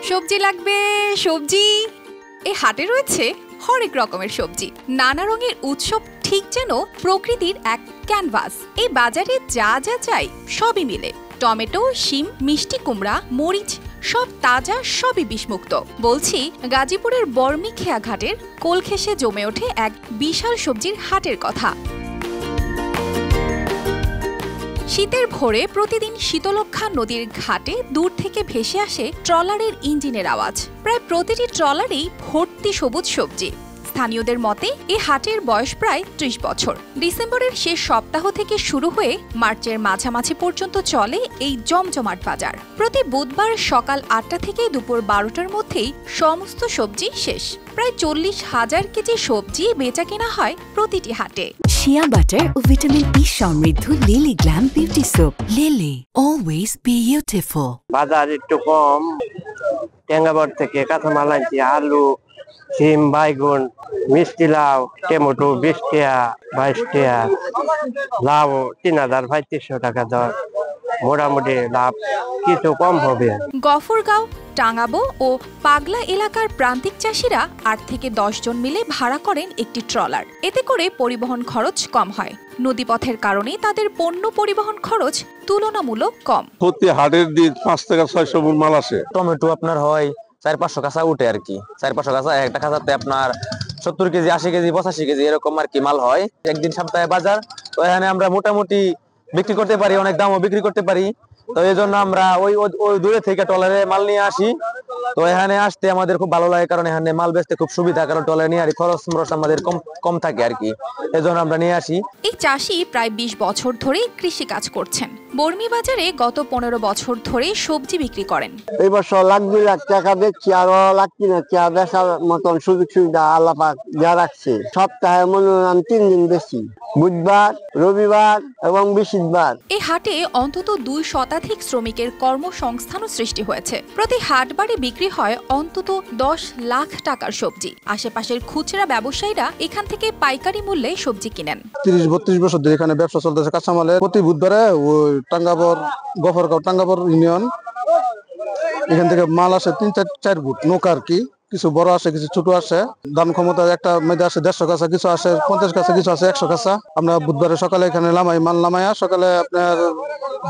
সবজি লাগবে, সবজি। এই হাটে রয়েছে হরেক রকমের সবজি, নানা রঙের উৎসব, ঠিক যেন প্রকৃতির এক ক্যানভাস। এই বাজারে যা যা চাই সবই মিলে। টমেটো, শিম, মিষ্টি কুমড়া, মরিচ, সব তাজা, সবই বিষমুক্ত। বলছি গাজীপুরের বর্মিখেয়া ঘাটের কোল ঘেঁষে জমে ওঠে এক বিশাল সবজির হাটের কথা। শীতের ভোরে প্রতিদিন শীতলক্ষ্যা নদীর ঘাটে দূর থেকে ভেসে আসে ট্রলারের ইঞ্জিনের আওয়াজ। প্রায় প্রতিটি ট্রলারেই ভর্তি সবুজ সবজি। স্থানীয়দের মতে এই হাটের বয়স প্রায় ৩০ বছর। ডিসেম্বরের শেষ সপ্তাহ থেকে শুরু হয়ে মার্চের মাঝামাঝি পর্যন্ত চলে এই জমজমাট বাজার। প্রতি বুধবার সকাল ৮টা থেকে দুপুর ১২টার মধ্যেই সমস্ত সবজি শেষ। প্রায় ৪০,০০০ কেজি সবজি বেচা কেনা হয় প্রতিটি হাটে। শিয়া বাটার ও ভিটামিন ই সমৃদ্ধ lily glam beauty soap. Lily, always beautiful. বাজার একটু কম, টেঙ্গাবর থেকে কাঁচামাল আনছি, আলু, সিম, বাইগুন, মিষ্টি লাউ, টমেটো ২০ টাকা, ২২ টাকা, লাউ ৩,৩৫০ টাকা দর। মোটামুটি লাভ কিছু কম হবে। গফরগাঁও, টাঙ্গাবো ও পাগলা এলাকার প্রান্তিক চাষিরা ৮ থেকে ১০ জন মিলে ভাড়া করেন একটি ট্রলার। এতে করে পরিবহন খরচ কম হয়। নদীপথের কারণে তাদের পণ্য পরিবহন খরচ তুলনামূলক কম। প্রতি হাটের দিন ৫ থেকে ৬০০ মণ মাল আসে। টমেটো আপনার হয় ৪-৫০০ কাঁচা উঠে আর কি। ৪-৫০০ কাঁচা, একটা কাঁচাতে আপনার ৭০ কেজি, ৮০ কেজি, ৮৫ কেজি এরকম আর কি মাল হয়। একদিন সপ্তাহে বাজার, তো এখানে আমরা মোটামুটি বিক্রি করতে পারি, অনেক দামও বিক্রি করতে পারি। তো এই জন্য আমরা ওই দূরে থেকে ট্রলারে মাল নিয়ে আসি। তো এখানে আসতে আমাদের খুব ভালো লাগে, কারণ এখানে মাল বেচতে খুব সুবিধা, কারণ ট্রলারে নিয়ে আসি, খরচ আমাদের কম থাকে আর কি। এই জন্য আমরা নিয়ে আসি। এই চাষি প্রায় ২০ বছর ধরে কৃষি কাজ করছেন। বর্মি বাজারে গত ১৫ বছর ধরে সবজি বিক্রি করেন। এই বছর লাখ টাকা বেচছি, আরো লাখ টাকা বেচার মতন সুযোগ সুবিধা আল্লাহ পাক যা রাখছে। সপ্তাহে মনে হয় ৩ দিন বেশি, বুধবার, রবিবার এবং বৃহস্পতিবার। এই হাটে অন্তত ২ শতাধিক শ্রমিকের কর্মসংস্থানও সৃষ্টি হয়েছে। প্রতি হাটবারে বিক্রি হয় অন্তত ১০ লাখ টাকার সবজি। আশেপাশের খুচরা ব্যবসায়ীরা এখান থেকে পাইকারি মূল্যে সবজি কিনেন। ৩০-৩২ বছর ধরে এখানে ব্যবসা চলতেছে কাঁচামালের। প্রতি বুধবারে ওই টাঙ্গাবর, গফরগাঁও টাঙ্গাবর ইউনিয়ন, এখান থেকে মাল আসে ৩-৪ ফুট নৌকা আর কি। কিছু বড় আসে, কিছু ছোট আসে। দাম ক্ষমতা একটা মেয়েদের আসে ১৫০ কাঁচা, কিছু আসে ৫০ কাঁচা, কিছু আসে ১০০ কাঁচা। আমরা বুধবারে সকালে এখানে মাল নামাইয়া সকালে আপনার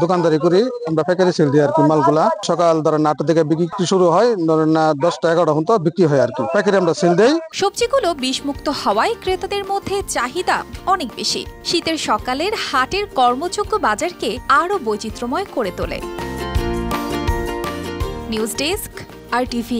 দোকানদারি করি, আমরা পাইকারি সেল দিই আর কি। মালগুলা সকাল ধরেন ৮টা থেকে বিক্রি শুরু হয়, ধরেন ১০টা-১১টা পর্যন্ত বিক্রি হয় আর কি। পাইকারি আমরা সেল দেই। সবজিগুলো বিষমুক্ত হওয়ায় ক্রেতাদের মধ্যে চাহিদা অনেক বেশি। শীতের সকালের হাটের কর্মযোগ্য বাজারকে আরো বৈচিত্র্যময় করে তোলে। News desk, RTV।